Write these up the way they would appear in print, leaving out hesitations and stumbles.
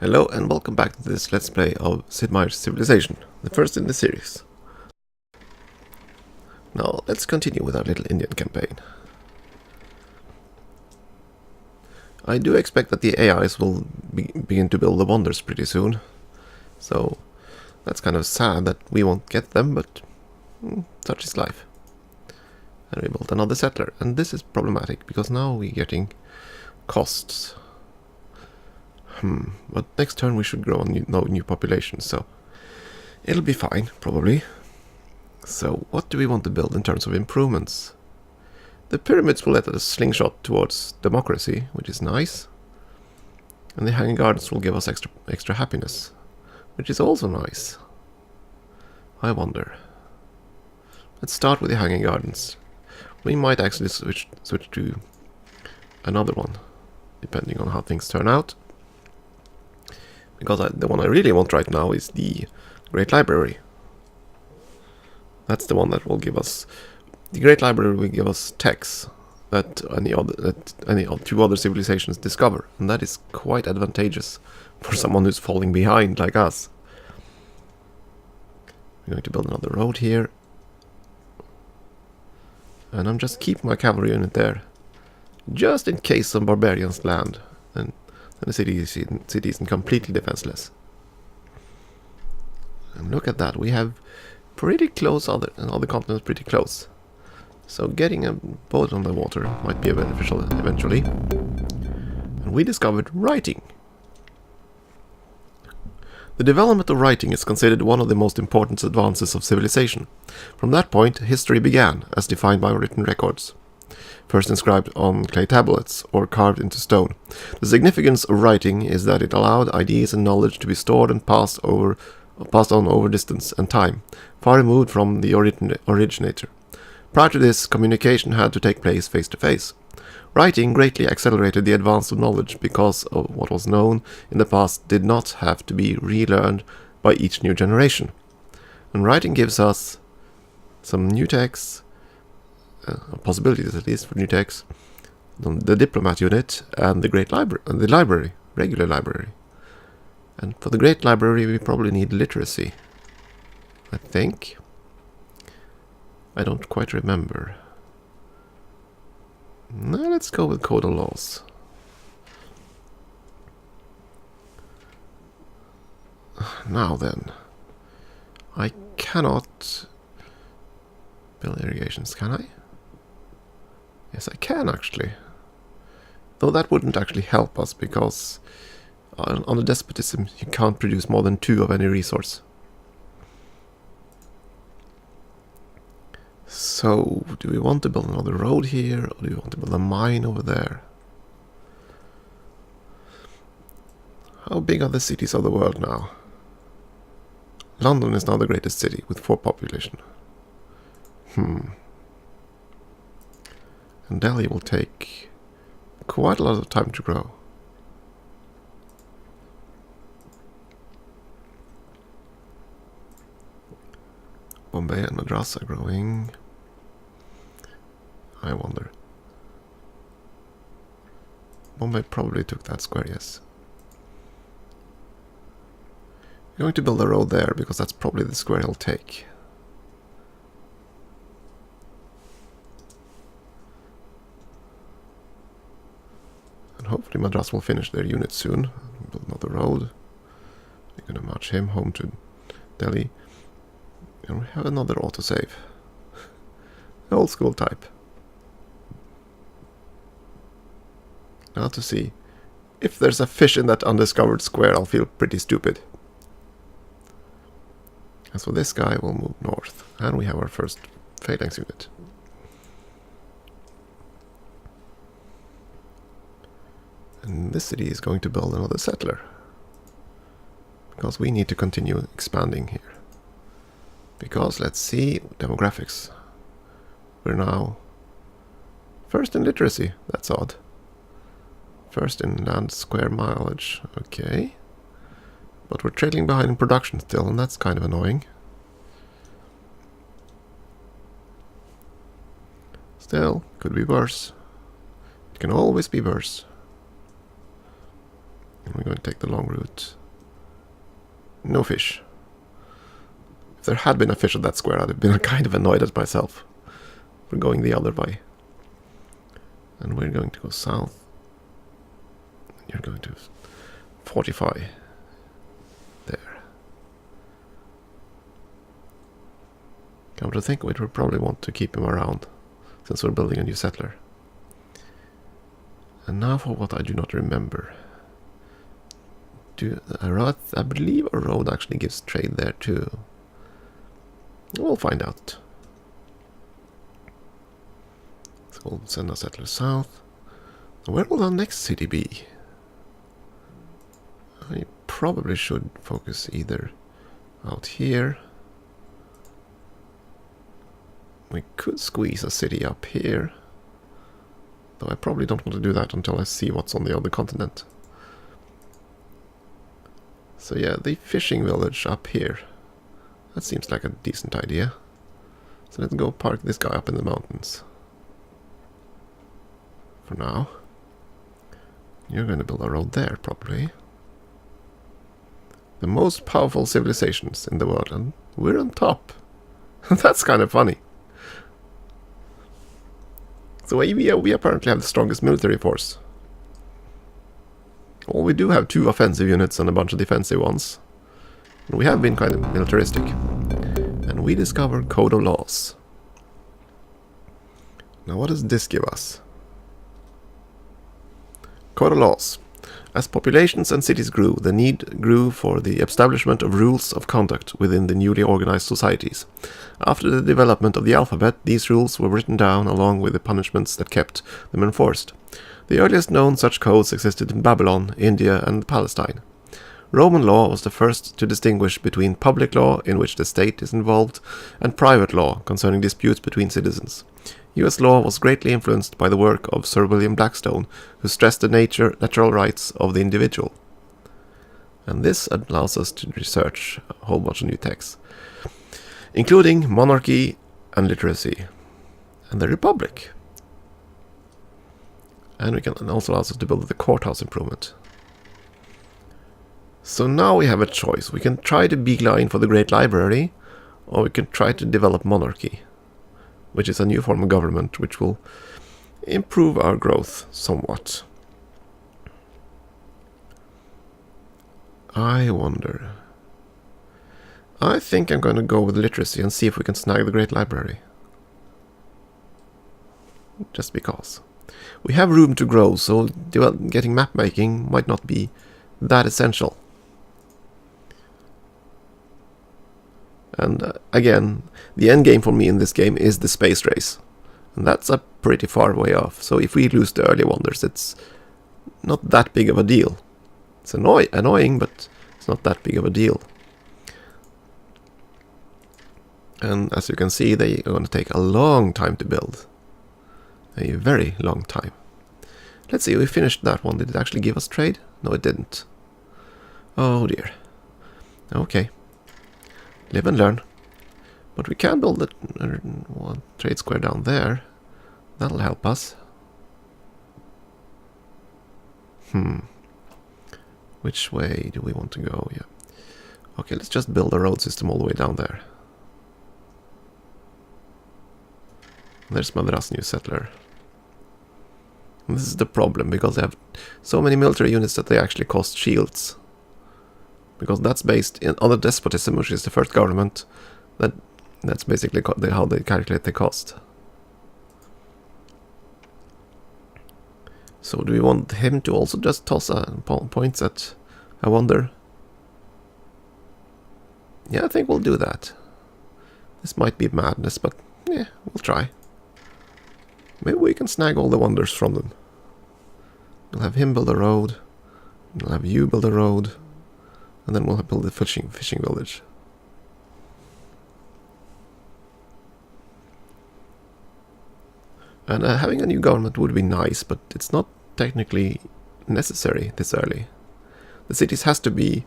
Hello and welcome back to this Let's Play of Sid Meier's Civilization, the first in the series. Now let's continue with our little Indian campaign. I do expect that the AIs will begin to build the wonders pretty soon, so that's kind of sad that we won't get them, but such is life. And we built another settler, and this is problematic because now we're getting costs. But next turn we should grow a new population, so it'll be fine, probably. So what do we want to build in terms of improvements? The pyramids will let us slingshot towards democracy, which is nice. And the hanging gardens will give us extra happiness, which is also nice. I wonder. Let's start with the hanging gardens. We might actually switch to another one, depending on how things turn out. Because the one I really want right now is the Great Library. That's the one that will give us... The Great Library will give us texts that any two other civilizations discover. And that is quite advantageous for someone who's falling behind like us. We're going to build another road here. And I'm just keeping my cavalry unit there. Just in case some barbarians land. And the city isn't completely defenseless. And look at that, we have pretty close other continents pretty close. So getting a boat on the water might be beneficial eventually. And we discovered writing. The development of writing is considered one of the most important advances of civilization. From that point, history began, as defined by written records. First inscribed on clay tablets or carved into stone. The significance of writing is that it allowed ideas and knowledge to be stored and passed on over distance and time, far removed from the originator. Prior to this, communication had to take place face to face. Writing greatly accelerated the advance of knowledge because of what was known in the past did not have to be relearned by each new generation. And writing gives us some new texts, possibilities at least for new texts, the diplomat unit and the great library, regular library. And for the great library we probably need literacy, I think. I don't quite remember. No, let's go with code of laws. Now then, I cannot build irrigations, can I? Yes, I can actually. Though that wouldn't actually help us because on the despotism you can't produce more than 2 of any resource. So, do we want to build another road here, or do we want to build a mine over there? How big are the cities of the world now? London is now the greatest city, with 4 population. And Delhi will take quite a lot of time to grow. Bombay and Madras are growing. I wonder. Bombay probably took that square, yes. I'm going to build a road there because that's probably the square he'll take. And hopefully Madras will finish their unit soon. Build another road. We're going to march him home to Delhi. And we have another autosave. Old school type. Now to see. If there's a fish in that undiscovered square, I'll feel pretty stupid. As for this guy, we'll move north. And we have our first Phalanx unit. And this city is going to build another settler. Because we need to continue expanding here. Because, let's see, demographics. We're now first in literacy. That's odd. First in land square mileage. Okay. But we're trailing behind in production still, and that's kind of annoying. Still, could be worse. It can always be worse. And we're going take the long route. No fish. If there had been a fish at that square, I'd have been kind of annoyed at myself for going the other way. And we're going to go south. You're going to fortify there. Come to think of it, we'll probably want to keep him around since we're building a new settler. And now for what I do not remember. I believe a road actually gives trade there too. We'll find out. So we'll send our settlers south. Where will our next city be? I probably should focus either out here. We could squeeze a city up here. Though I probably don't want to do that until I see what's on the other continent. So yeah, the fishing village up here. That seems like a decent idea. So let's go park this guy up in the mountains. For now. You're going to build a road there, probably. The most powerful civilizations in the world, and we're on top. That's kind of funny. So we apparently have the strongest military force. Well, we do have 2 offensive units and a bunch of defensive ones. And we have been kind of militaristic. And we discover Code of Laws. Now what does this give us? Code of Laws. As populations and cities grew, the need grew for the establishment of rules of conduct within the newly organized societies. After the development of the alphabet, these rules were written down along with the punishments that kept them enforced. The earliest known such codes existed in Babylon, India, and Palestine. Roman law was the first to distinguish between public law, in which the state is involved, and private law, concerning disputes between citizens. US law was greatly influenced by the work of Sir William Blackstone, who stressed the natural rights of the individual. And this allows us to research a whole bunch of new texts, including monarchy and literacy, and the republic. And we can also allow us to build the courthouse improvement. So now we have a choice. We can try to beeline for the Great Library, or we can try to develop monarchy, which is a new form of government which will improve our growth somewhat. I wonder. I think I'm going to go with literacy and see if we can snag the Great Library. Just because. We have room to grow, so getting map making might not be that essential. And again, the end game for me in this game is the space race. And that's a pretty far way off. So if we lose the early wonders, it's not that big of a deal. It's annoying, but it's not that big of a deal. And as you can see, they are going to take a long time to build. A very long time. Let's see, we finished that one. Did it actually give us trade? No, it didn't. Oh dear. Okay. Live and learn. But we can build a trade square down there. That'll help us. Which way do we want to go? Yeah. Okay, let's just build a road system all the way down there. There's Madras new settler. And this is the problem, because they have so many military units that they actually cost shields. Because that's based on the despotism, which is the first government. That's basically how they calculate the cost. So do we want him to also just toss points at, I wonder? Yeah, I think we'll do that. This might be madness, but yeah, we'll try. Maybe we can snag all the wonders from them. We'll have him build a road. We'll have you build a road. And then we'll build a fishing village. And having a new government would be nice, but it's not technically necessary this early. The cities have to be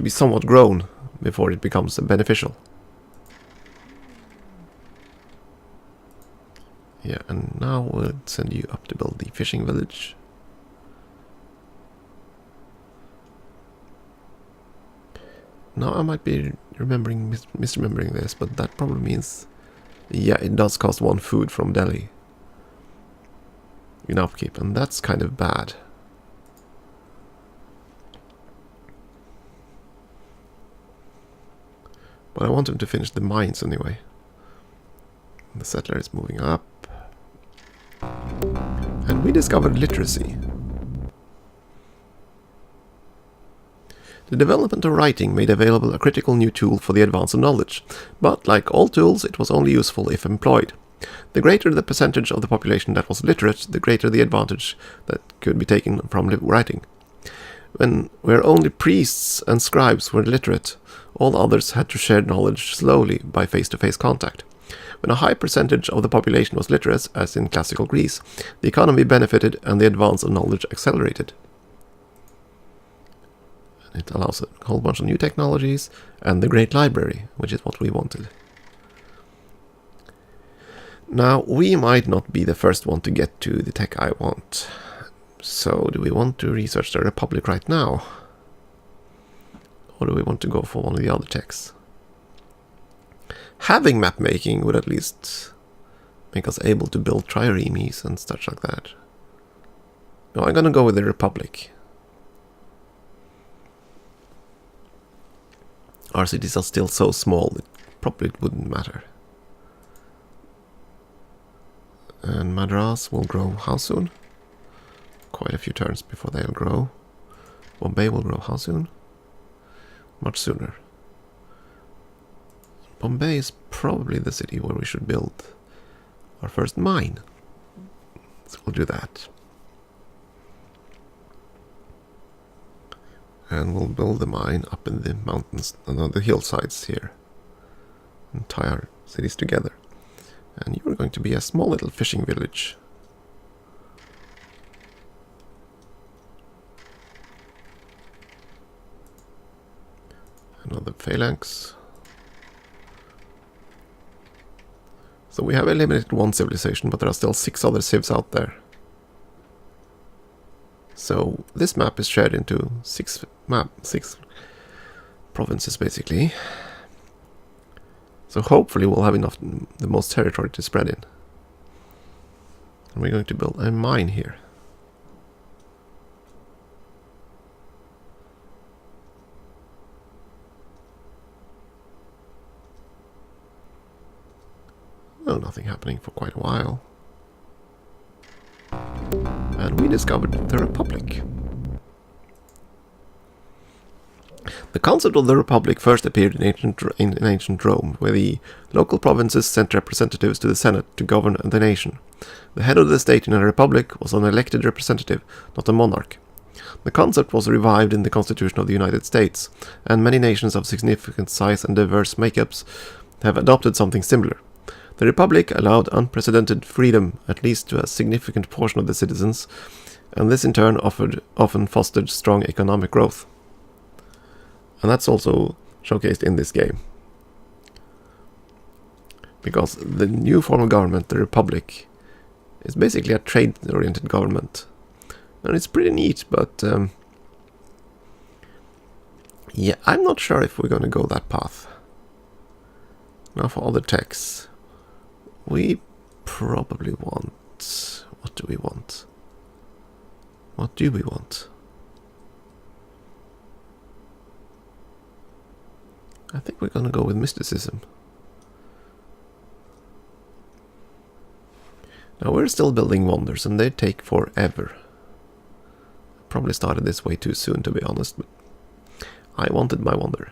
somewhat grown before it becomes beneficial. Yeah, and now we'll send you up to build the fishing village. Now I might be misremembering this, but that probably means... Yeah, it does cost 1 food from Delhi in upkeep, and that's kind of bad. But I want him to finish the mines anyway. The settler is moving up. And we discovered literacy. The development of writing made available a critical new tool for the advance of knowledge, but like all tools, it was only useful if employed. The greater the percentage of the population that was literate, the greater the advantage that could be taken from writing. Where only priests and scribes were literate, all others had to share knowledge slowly by face-to-face contact. When a high percentage of the population was literate, as in classical Greece, the economy benefited and the advance of knowledge accelerated. It allows a whole bunch of new technologies and the Great Library, which is what we wanted. Now, we might not be the first one to get to the tech I want. So, do we want to research the Republic right now? Or do we want to go for one of the other techs? Having map making would at least make us able to build triremes and such like that. No, I'm gonna go with the Republic. Our cities are still so small, it probably wouldn't matter. And Madras will grow how soon? Quite a few turns before they'll grow. Bombay will grow how soon? Much sooner. Bombay is probably the city where we should build our first mine. So we'll do that. And we'll build the mine up in the mountains and on the hillsides here. And tie our cities together. And you're going to be a small little fishing village. Another phalanx. So we have eliminated 1 civilization, but there are still 6 other civs out there. So this map is shared into 6 provinces basically. So hopefully we'll have enough, the most territory to spread in. And we're going to build a mine here. Oh, nothing happening for quite a while. And we discovered the Republic. The concept of the Republic first appeared in ancient Rome, where the local provinces sent representatives to the Senate to govern the nation. The head of the state in a republic was an elected representative, not a monarch. The concept was revived in the Constitution of the United States, and many nations of significant size and diverse makeups have adopted something similar. The Republic allowed unprecedented freedom, at least to a significant portion of the citizens, and this in turn often fostered strong economic growth. And that's also showcased in this game. Because the new form of government, the Republic, is basically a trade-oriented government. And it's pretty neat, but yeah, I'm not sure if we're going to go that path. Now for other techs. We probably want... What do we want? What do we want? I think we're going to go with mysticism. Now we're still building wonders and they take forever. Probably started this way too soon, to be honest, but I wanted my wonder.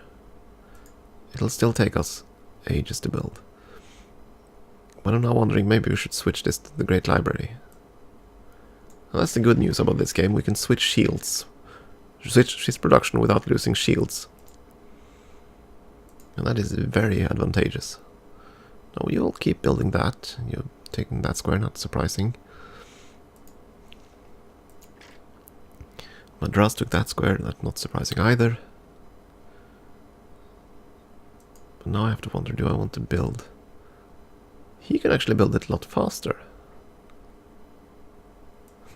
It'll still take us ages to build. But I'm now wondering, maybe we should switch this to the Great Library. Now that's the good news about this game, we can switch shields. Switch its production without losing shields. And that is very advantageous. Now you'll keep building that. You're taking that square, not surprising. Madras took that square, that's not surprising either. But now I have to wonder, do I want to build... He can actually build it a lot faster.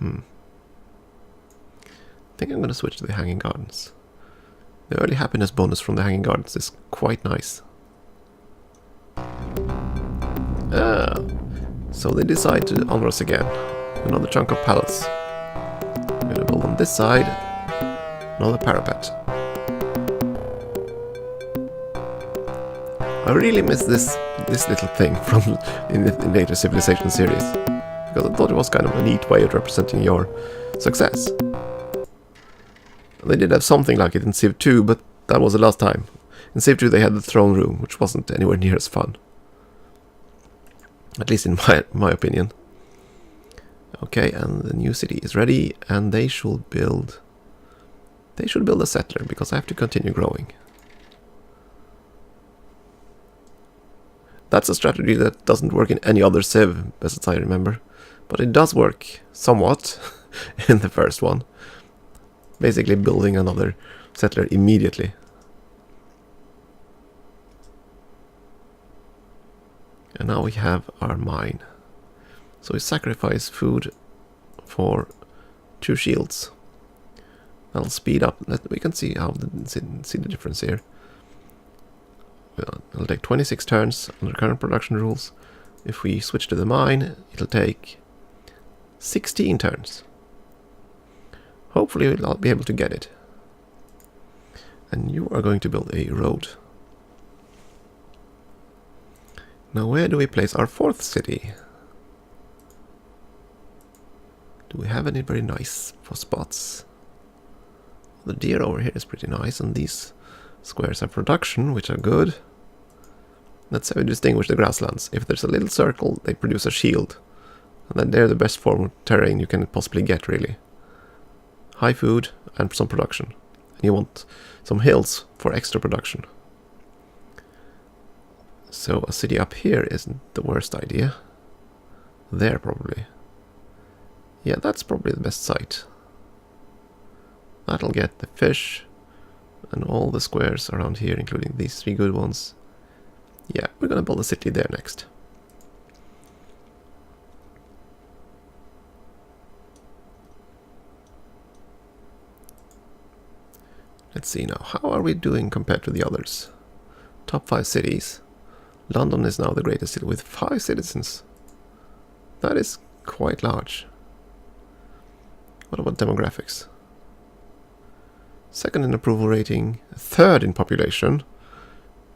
I think I'm going to switch to the Hanging Gardens. The early happiness bonus from the Hanging Gardens is quite nice. So they decide to honor us again. Another chunk of palace. We're gonna build on this side another parapet. I really miss this little thing from in the later Civilization series, because I thought it was kind of a neat way of representing your success. They did have something like it in Civ 2, but that was the last time. In Civ 2 they had the throne room, which wasn't anywhere near as fun. At least in my opinion. Okay, and the new city is ready, and they should build a settler, because I have to continue growing. That's a strategy that doesn't work in any other Civ, as I remember. But it does work somewhat in the first one. Basically building another settler immediately. And now we have our mine. So we sacrifice food for 2 shields. That'll speed up. We can see the difference here. It'll take 26 turns under current production rules. If we switch to the mine, it'll take 16 turns. Hopefully I'll be able to get it. And you are going to build a road. Now where do we place our 4th city? Do we have any very nice spots? The deer over here is pretty nice, and these squares have production, which are good. That's how we distinguish the grasslands. If there's a little circle, they produce a shield. And then they're the best form of terrain you can possibly get, really. High food and some production. And you want some hills for extra production. So a city up here isn't the worst idea. There, probably. Yeah, that's probably the best site. That'll get the fish and all the squares around here, including these 3 good ones. Yeah, we're gonna build a city there next. Let's see now, how are we doing compared to the others? Top 5 cities. London is now the greatest city with 5 citizens. That is quite large. What about demographics? 2nd in approval rating, 3rd in population,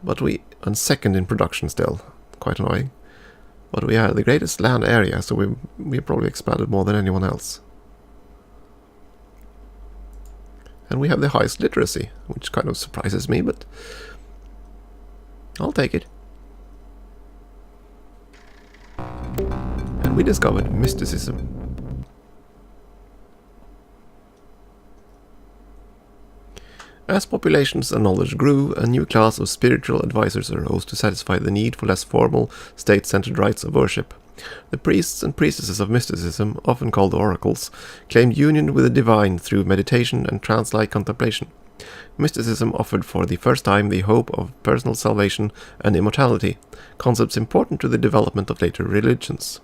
and 2nd in production still. Quite annoying. But we are the greatest land area, so we probably expanded more than anyone else. And we have the highest literacy, which kind of surprises me, but I'll take it. And we discovered mysticism. As populations and knowledge grew, a new class of spiritual advisors arose to satisfy the need for less formal, state-centered rites of worship. The priests and priestesses of mysticism, often called oracles, claimed union with the divine through meditation and trance-like contemplation. Mysticism offered for the first time the hope of personal salvation and immortality, concepts important to the development of later religions.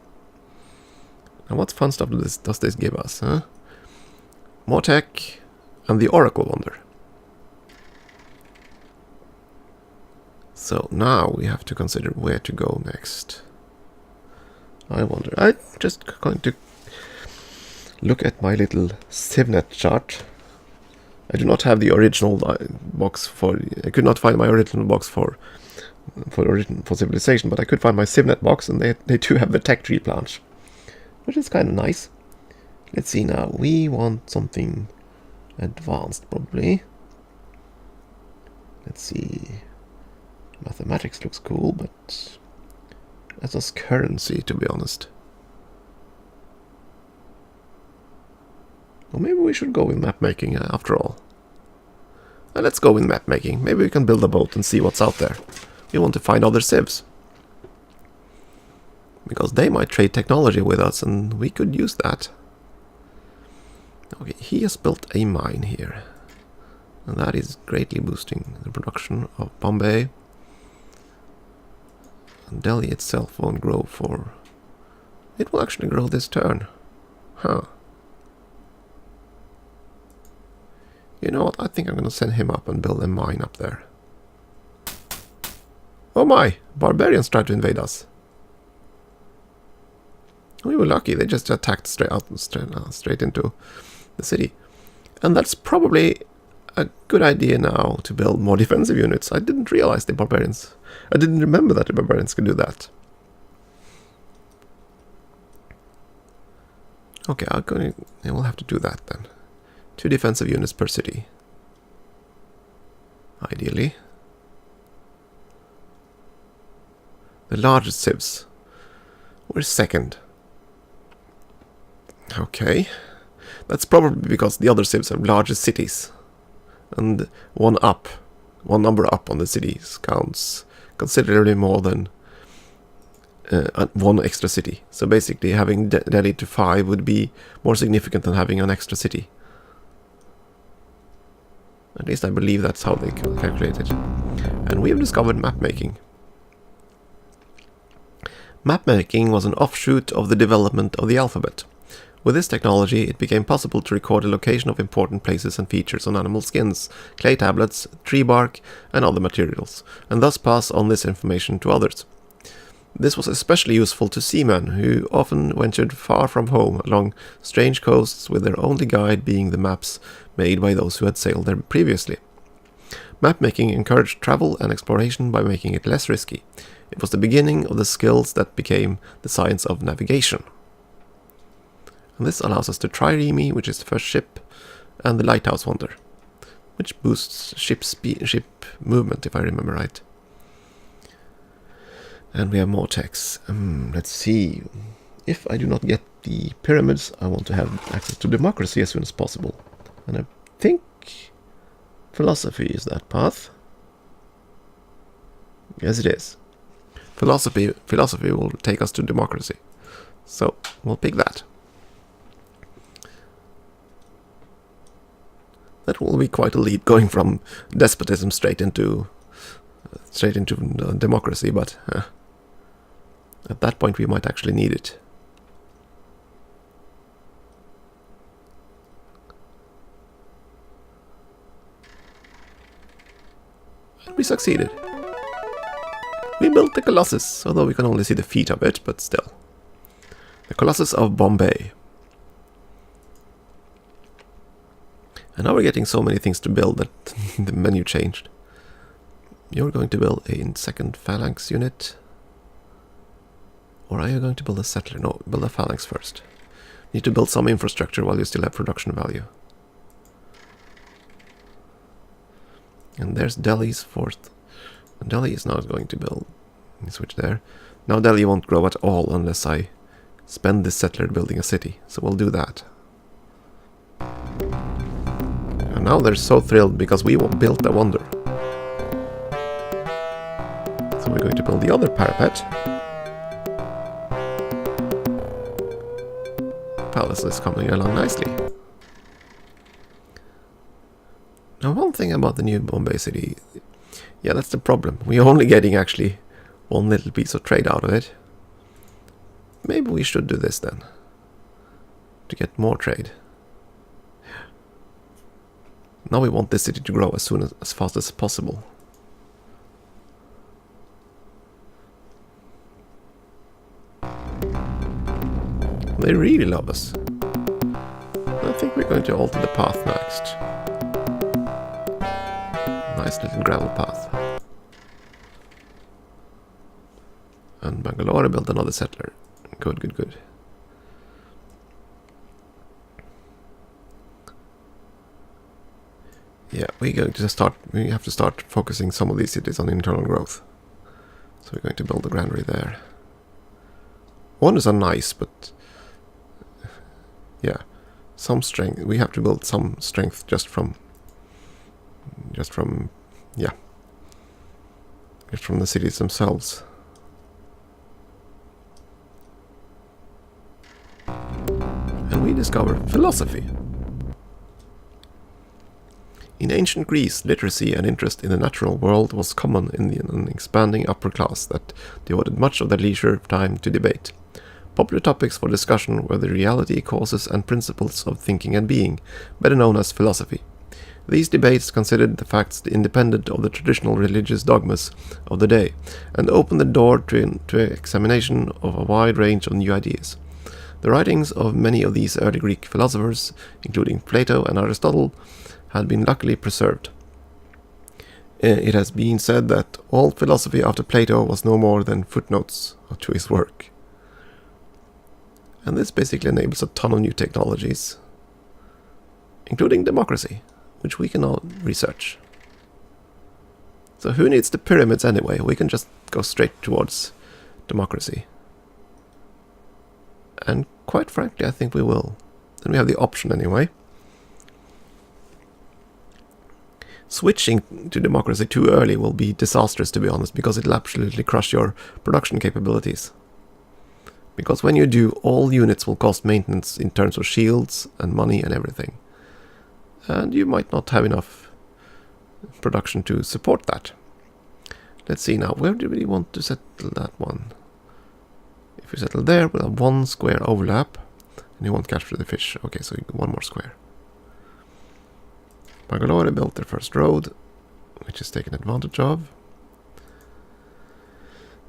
Now what fun stuff does this give us, huh? More tech and the Oracle Wonder. So now we have to consider where to go next. I wonder, I'm just going to look at my little CivNet chart. I do not have the original box for, I could not find my original box for Civilization, but I could find my CivNet box, and they do have the tech tree branch, which is kind of nice. Let's see now, we want something advanced probably. Let's see. Mathematics looks cool, but as does currency, to be honest. Or maybe we should go with map making after all. Let's go with map making. Maybe we can build a boat and see what's out there. We want to find other civs. Because they might trade technology with us, and we could use that. Okay, he has built a mine here. And that is greatly boosting the production of Bombay. Delhi itself won't grow for... It will actually grow this turn. Huh. You know what? I think I'm going to send him up and build a mine up there. Oh my! Barbarians tried to invade us. We were lucky. They just attacked straight into the city. And that's probably a good idea now to build more defensive units. I didn't realize the barbarians... I didn't remember that the barbarians could do that. Okay, we'll have to do that then. 2 defensive units per city. Ideally. The largest civs. We're second. Okay. That's probably because the other civs have larger cities. And one number up on the cities counts considerably more than one extra city. So basically having Delhi to 5 would be more significant than having an extra city. At least I believe that's how they calculate it. And we have discovered map making. Map making was an offshoot of the development of the alphabet. With this technology, it became possible to record the location of important places and features on animal skins, clay tablets, tree bark, and other materials, and thus pass on this information to others. This was especially useful to seamen, who often ventured far from home along strange coasts, with their only guide being the maps made by those who had sailed there previously. Mapmaking encouraged travel and exploration by making it less risky. It was the beginning of the skills that became the science of navigation. And this allows us to trireme, which is the first ship, and the lighthouse wonder, which boosts ship movement, if I remember right. And we have more techs. Let's see. If I do not get the pyramids, I want to have access to democracy as soon as possible. And I think philosophy is that path. Yes, it is. Philosophy will take us to democracy. So, we'll pick that. That will be quite a leap, going from despotism straight into democracy, but at that point we might actually need it. And we succeeded. We built the Colossus, although we can only see the feet of it, but still. The Colossus of Bombay. And now we're getting so many things to build that the menu changed. You're going to build a second phalanx unit. Or are you going to build a settler? No, build a phalanx first. Need to build some infrastructure while you still have production value. And there's Delhi's fourth. And Delhi is now going to build. Switch there. Now Delhi won't grow at all unless I spend this settler building a city. So we'll do that. And now they're so thrilled because we built a wonder. So we're going to build the other parapet. Palace is coming along nicely. Now one thing about the new Bombay city, yeah, that's the problem. We're only getting actually one little piece of trade out of it. Maybe we should do this then, to get more trade. Now we want this city to grow as fast as possible. They really love us. I think we're going to alter the path next. Nice little gravel path. And Bangalore built another settler. Good, good, good. Yeah, we have to start focusing some of these cities on internal growth. So we're going to build a granary there. Wonders are nice, but yeah, some strength. We have to build some strength just from the cities themselves. And we discover philosophy. In ancient Greece, literacy and interest in the natural world was common in an expanding upper class that devoted much of their leisure time to debate. Popular topics for discussion were the reality, causes, and principles of thinking and being, better known as philosophy. These debates considered the facts independent of the traditional religious dogmas of the day, and opened the door to examination of a wide range of new ideas. The writings of many of these early Greek philosophers, including Plato and Aristotle, had been luckily preserved. It has been said that all philosophy after Plato was no more than footnotes to his work. And this basically enables a ton of new technologies, including democracy, which we can now research. So who needs the pyramids anyway? We can just go straight towards democracy. And quite frankly, I think we will. Then we have the option anyway. Switching to democracy too early will be disastrous, to be honest, because it'll absolutely crush your production capabilities. Because when you do, all units will cost maintenance in terms of shields and money and everything. And you might not have enough production to support that. Let's see now, where do we want to settle that one? If we settle there, we'll have one square overlap, and you won't capture the fish. Okay, so one more square. Bangalore built their first road, which is taken advantage of.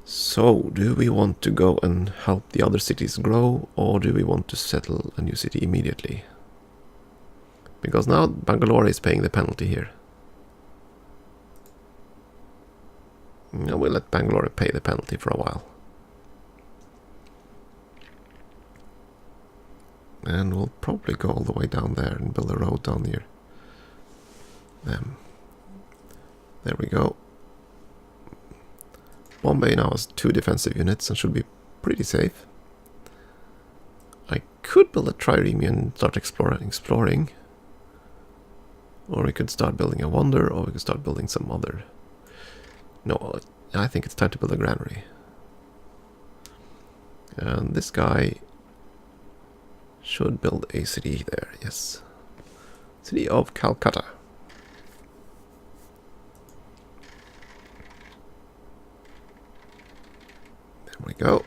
So, do we want to go and help the other cities grow, or do we want to settle a new city immediately? Because now Bangalore is paying the penalty here. Now we'll let Bangalore pay the penalty for a while. And we'll probably go all the way down there and build a road down near them. There we go. Bombay now has 2 defensive units and should be pretty safe. I could build a trireme and start exploring. Or we could start building a wonder, or we could start building some other... No, I think it's time to build a granary. And this guy should build a city there, yes. City of Calcutta. There we go.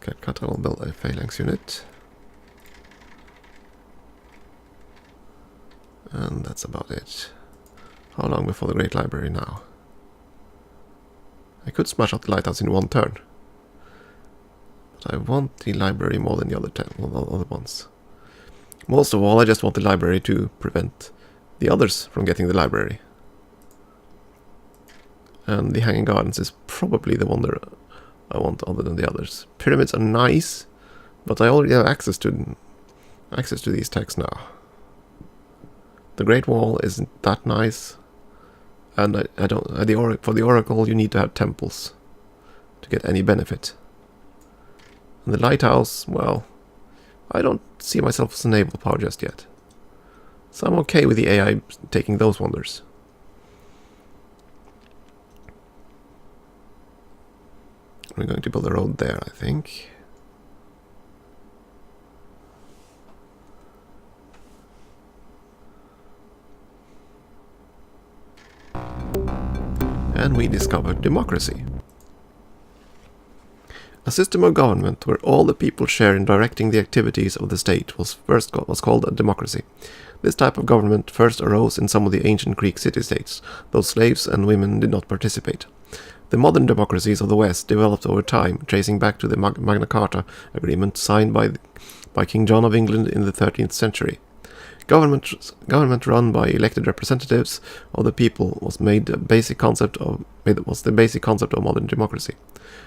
Calcutta will build a phalanx unit. And that's about it. How long before the Great Library now? I could smash out the lighthouse in one turn. But I want the library more than the other ones. Most of all, I just want the library to prevent the others from getting the library. And the Hanging Gardens is probably the wonder I want other than the others. Pyramids are nice, but I already have access to these texts now. The Great Wall isn't that nice, and I don't. For the Oracle, you need to have temples to get any benefit. And the lighthouse, well, I don't see myself as a naval power just yet, so I'm okay with the AI taking those wonders. We're going to build a road there, I think. And we discovered democracy. A system of government where all the people share in directing the activities of the state was called a democracy. This type of government first arose in some of the ancient Greek city-states, though slaves and women did not participate. The modern democracies of the West developed over time, tracing back to the Magna Carta agreement signed by King John of England in the 13th century. Government run by elected representatives of the people was the basic concept of modern democracy.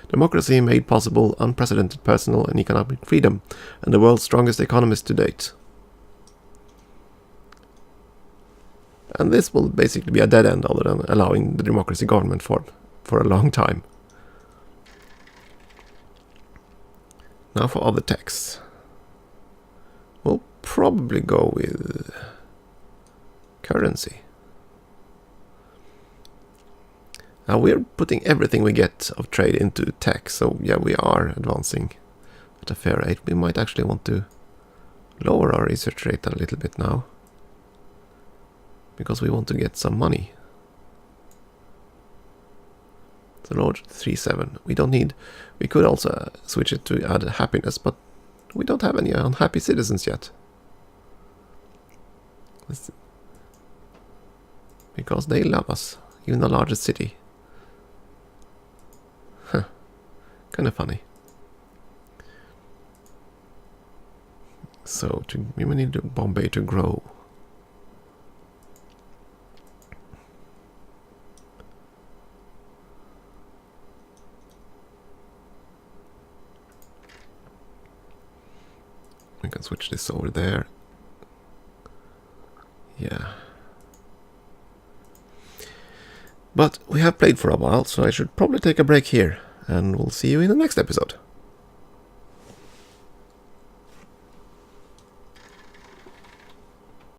Democracy made possible unprecedented personal and economic freedom, and the world's strongest economies to date. And this will basically be a dead end other than allowing the democracy government form for a long time. Now for other texts. We'll probably go with currency. Now we're putting everything we get of trade into tech, so yeah, we are advancing at a fair rate. We might actually want to lower our research rate a little bit now, because we want to get some money. So lower to 3.7. We don't need... We could also switch it to add happiness, but we don't have any unhappy citizens yet. Because they love us, even the largest city. Huh. Kind of funny. So, we need Bombay to grow. We can switch this over there. Yeah. But we have played for a while, so I should probably take a break here. And we'll see you in the next episode.